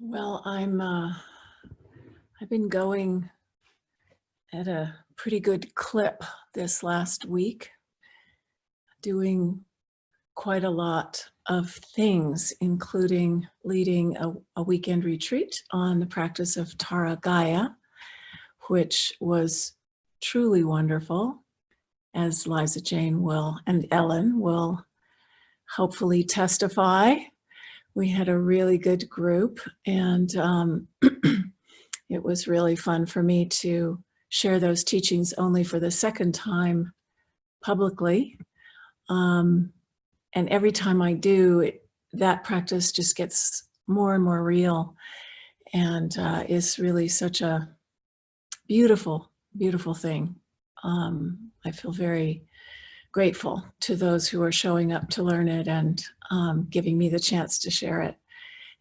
Well, I've been going at a pretty good clip this last week, doing quite a lot of things, including leading a weekend retreat on the practice of Tara Gaia, which was truly wonderful, as Liza Jane will and Ellen will hopefully testify. We had a really good group, and it was really fun for me to share those teachings only for the second time publicly. And every time I do, that practice just gets more and more real, and is really such a beautiful, beautiful thing. I feel very grateful to those who are showing up to learn it and giving me the chance to share it.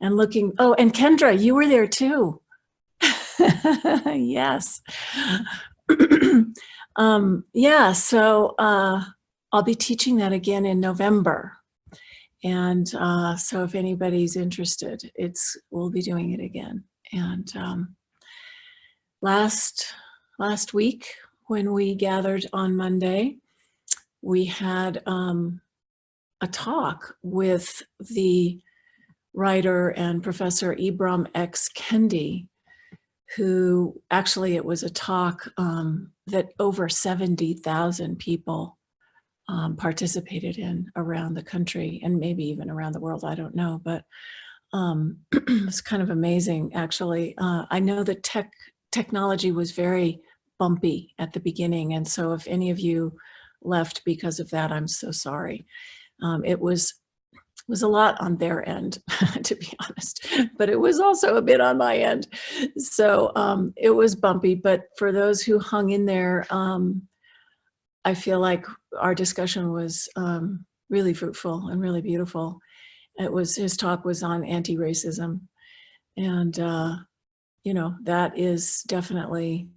And oh, and Kendra, you were there too. Yes. Yeah, so I'll be teaching that again in November. And so if anybody's interested, we'll be doing it again. And last week, when we gathered on Monday, we had a talk with the writer and Professor Ibram X. Kendi, who actually, it was a talk that over 70,000 people participated in around the country, and maybe even around the world, I don't know, but it's kind of amazing, actually. I know that technology was very bumpy at the beginning, and so if any of you left because of that, I'm so sorry. It was a lot on their end, to be honest, but it was also a bit on my end. So it was bumpy, but for those who hung in there, I feel like our discussion was really fruitful and really beautiful. His talk was on anti-racism, and that is definitely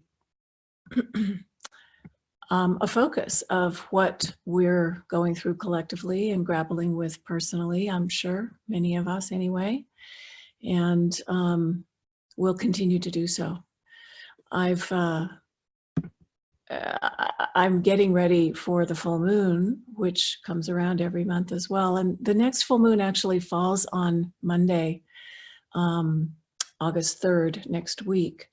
a focus of what we're going through collectively and grappling with personally, I'm sure, many of us anyway, and we'll continue to do so. I'm getting ready for the full moon, which comes around every month as well, and the next full moon actually falls on Monday, August 3rd, next week.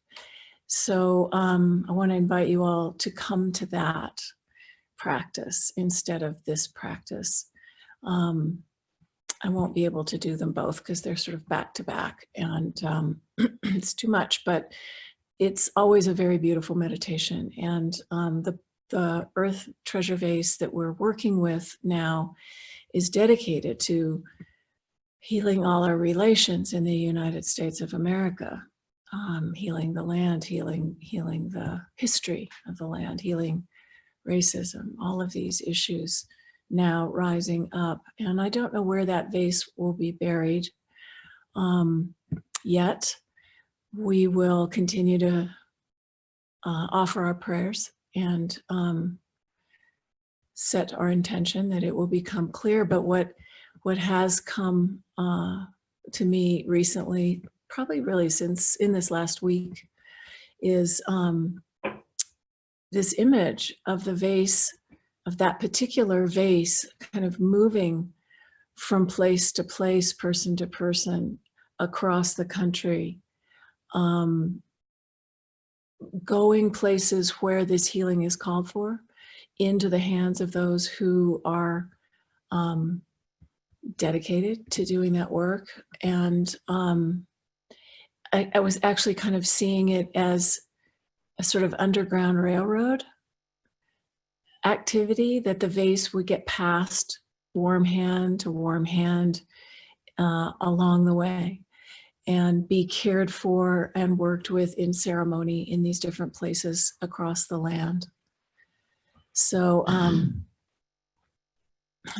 So I want to invite you all to come to that practice instead of this practice. I won't be able to do them both because they're sort of back to back, and it's too much, but it's always a very beautiful meditation. And the Earth Treasure Vase that we're working with now is dedicated to healing all our relations in the United States of America. Healing the land, healing the history of the land, healing racism, all of these issues now rising up. And I don't know where that vase will be buried yet. We will continue to offer our prayers and set our intention that it will become clear. But what has come to me recently, probably really since in this last week, is this image of the vase, of that particular vase, kind of moving from place to place, person to person, across the country, going places where this healing is called for, into the hands of those who are dedicated to doing that work. And I was actually kind of seeing it as a sort of underground railroad activity, that the vase would get passed warm hand to warm hand along the way and be cared for and worked with in ceremony in these different places across the land. So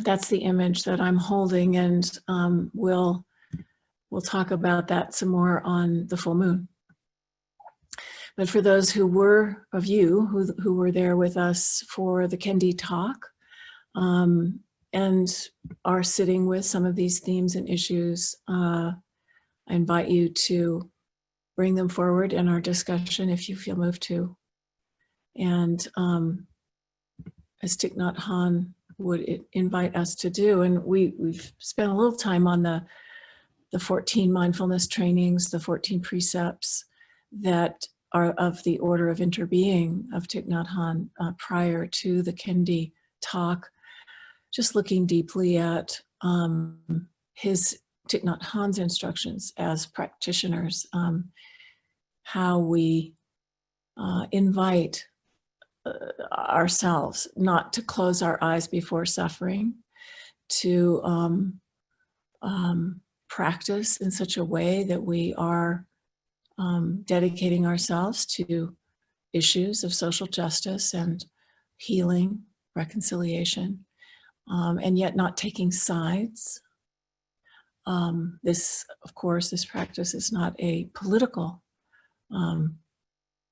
that's the image that I'm holding, and we'll talk about that some more on the full moon. But for those who were there with us for the Kendi talk, and are sitting with some of these themes and issues, I invite you to bring them forward in our discussion if you feel moved to. And as Thich Nhat Hanh would invite us to do, and we've spent a little time on the 14 mindfulness trainings, the 14 precepts that are of the order of interbeing of Thich Nhat Hanh prior to the Kendi talk, just looking deeply at his Thich Nhat Hanh's instructions as practitioners, how we invite ourselves not to close our eyes before suffering, to practice in such a way that we are dedicating ourselves to issues of social justice and healing, reconciliation, and yet not taking sides. This, of course, this practice is not a political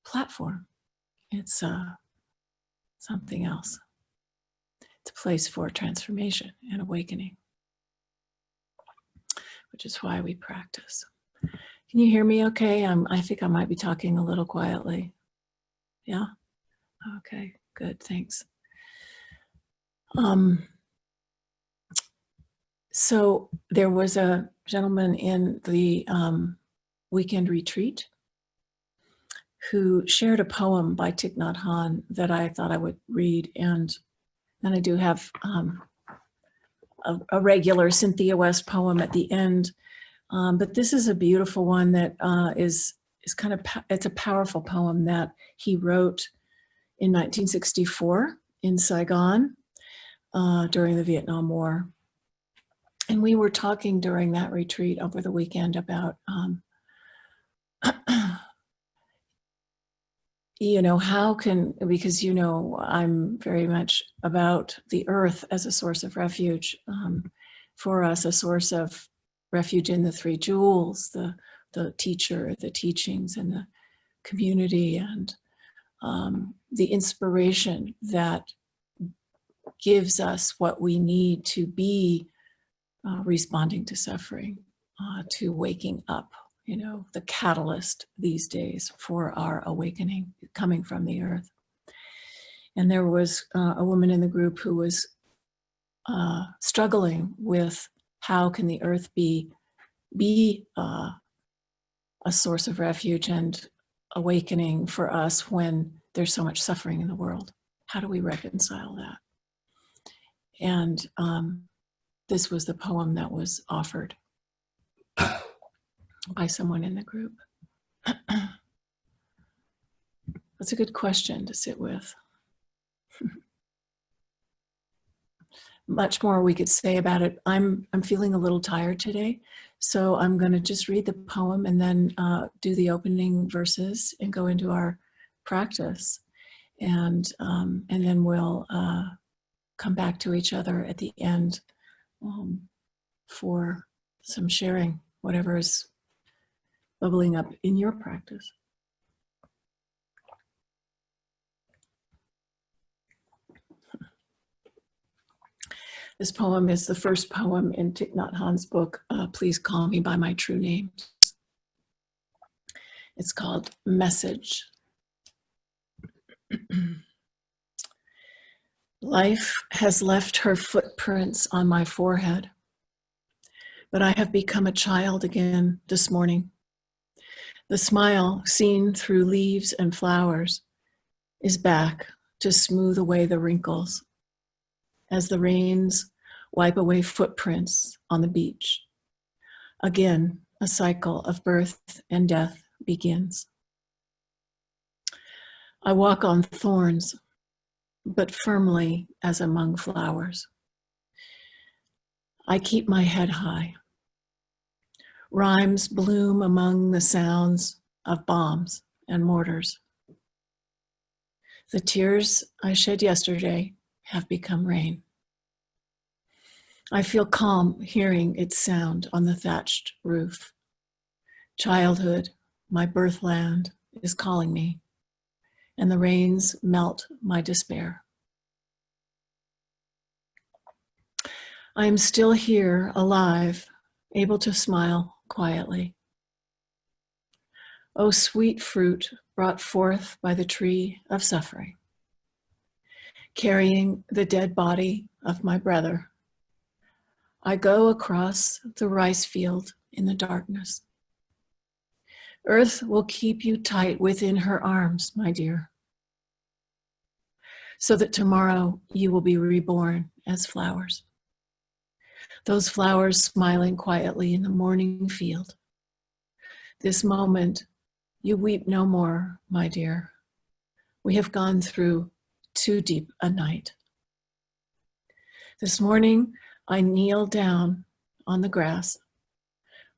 platform. It's something else. It's a place for transformation and awakening, which is why we practice. Can you hear me okay? I think I might be talking a little quietly. Yeah? Okay, good, thanks. So there was a gentleman in the weekend retreat who shared a poem by Thich Nhat Hanh that I thought I would read, and then I do have a regular Cynthia West poem at the end, but this is a beautiful one that is kind of, it's a powerful poem that he wrote in 1964 in Saigon during the Vietnam War. And we were talking during that retreat over the weekend about how can, because I'm very much about the earth as a source of refuge, for us, a source of refuge in the three jewels, the teacher, the teachings, and the community, and the inspiration that gives us what we need to be responding to suffering, to waking up. The catalyst these days for our awakening coming from the earth. And there was a woman in the group who was struggling with how can the earth be a source of refuge and awakening for us when there's so much suffering in the world. How do we reconcile that? And this was the poem that was offered by someone in the group. That's a good question to sit with. Much more we could say about it. I'm feeling a little tired today, so I'm going to just read the poem and then do the opening verses and go into our practice, and then we'll come back to each other at the end for some sharing, whatever is bubbling up in your practice. This poem is the first poem in Thich Nhat Hanh's book, Please Call Me by My True Names. It's called Message. Life has left her footprints on my forehead, but I have become a child again this morning. The smile seen through leaves and flowers is back to smooth away the wrinkles as the rains wipe away footprints on the beach. Again, a cycle of birth and death begins. I walk on thorns, but firmly as among flowers. I keep my head high. Rhymes bloom among the sounds of bombs and mortars. The tears I shed yesterday have become rain. I feel calm hearing its sound on the thatched roof. Childhood, my birthland, is calling me, and the rains melt my despair. I am still here, alive, able to smile quietly. O sweet fruit brought forth by the tree of suffering, carrying the dead body of my brother, I go across the rice field in the darkness. Earth will keep you tight within her arms, my dear, so that tomorrow you will be reborn as flowers. Those flowers smiling quietly in the morning field. This moment, you weep no more, my dear. We have gone through too deep a night. This morning, I kneel down on the grass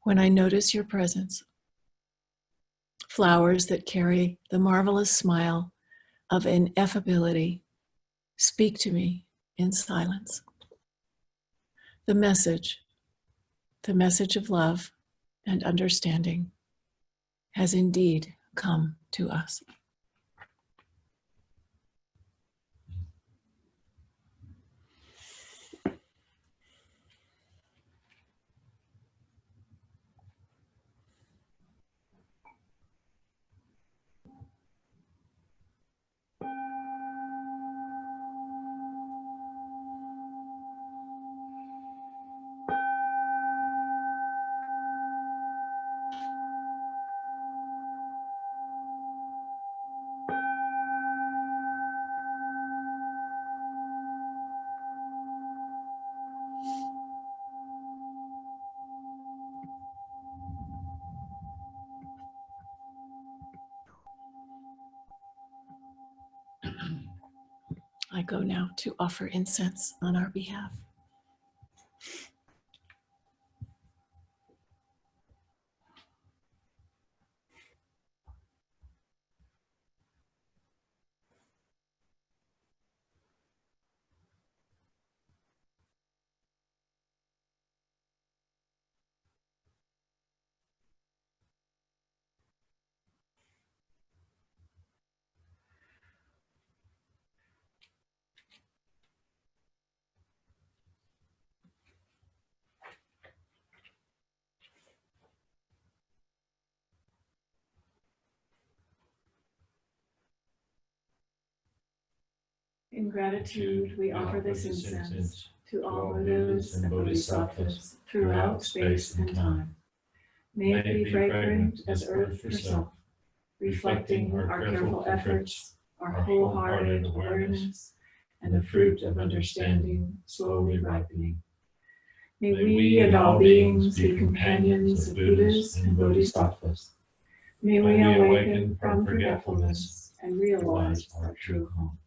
when I notice your presence. Flowers that carry the marvelous smile of ineffability speak to me in silence. The message of love and understanding has indeed come to us. I go now to offer incense on our behalf. In gratitude, we offer this incense to all Buddhas and Bodhisattvas throughout space and time. May it be fragrant as earth herself, reflecting our careful efforts, our wholehearted awareness, and the fruit of understanding slowly ripening. May we and all beings be companions of Buddhas and Bodhisattvas. May we awaken from forgetfulness and realize our true home.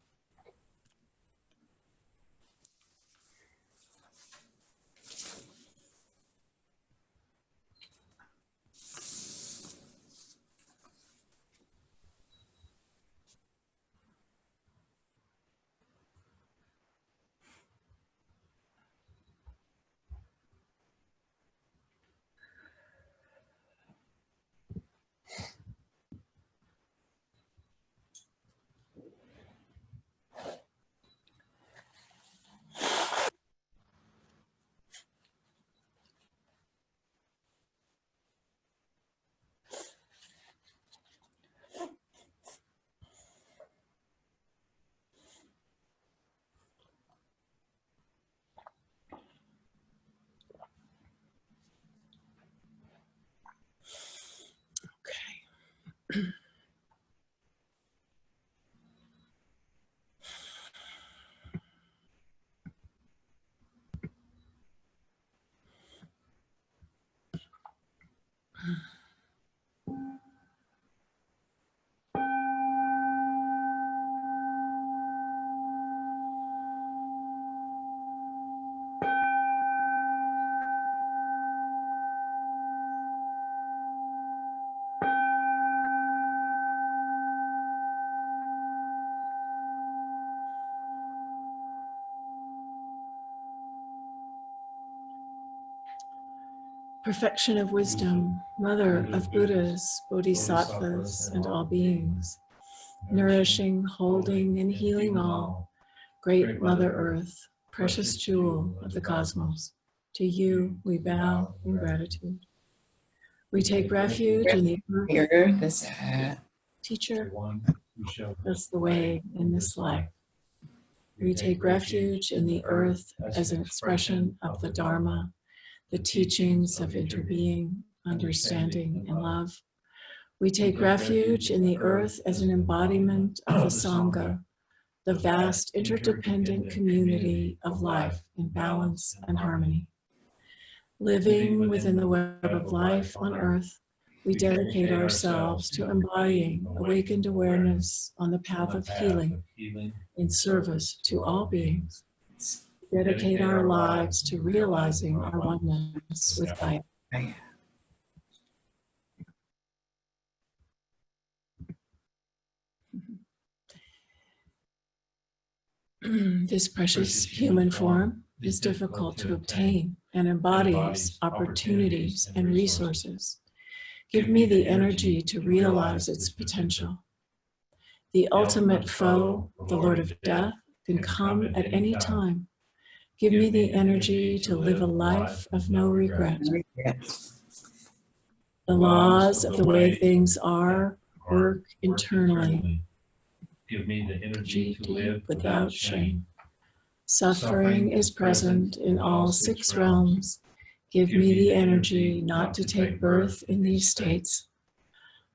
Perfection of wisdom, mother of Buddhas, Bodhisattvas, and all beings, nourishing, holding, and healing all, great Mother Earth, precious jewel of the cosmos, to you we bow in gratitude. We take refuge in the earth as a teacher. That's the way in this life. We take refuge in the earth as an expression of the Dharma, the teachings of interbeing, understanding, and love. We take refuge in the earth as an embodiment of the Sangha, the vast interdependent community of life in balance and harmony. Living within the web of life on earth, we dedicate ourselves to embodying awakened awareness on the path of healing in service to all beings. We dedicate our lives to realizing our oneness with Gaia. This precious human form is difficult to obtain and embodies opportunities and resources. Give me the energy to realize its potential. The ultimate foe, the Lord of Death, can come at any time. Give me the energy to live a life of no regret. The laws of the way things are work internally. Give me the energy to live without shame. Suffering is present in all 6 realms. Give me the energy not to take birth in these states.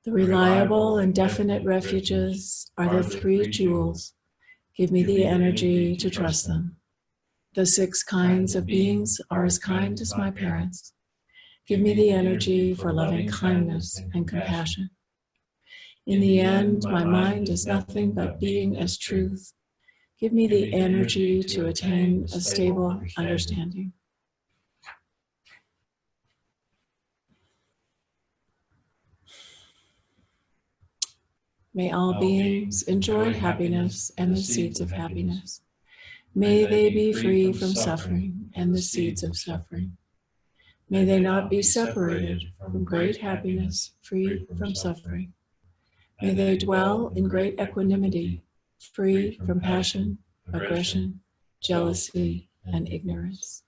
The reliable and definite refuges are the 3 jewels. Give me the energy to trust them. The 6 kinds of beings are as kind as my parents. Give me the energy for loving kindness and compassion. In the end, my mind is nothing but being as truth. Give me the energy to attain a stable understanding. May all beings enjoy happiness and the seeds of happiness. May they be free from suffering and the seeds of suffering. May they not be separated from great happiness, free from suffering. May they dwell in great equanimity, free from passion, aggression, jealousy, and ignorance.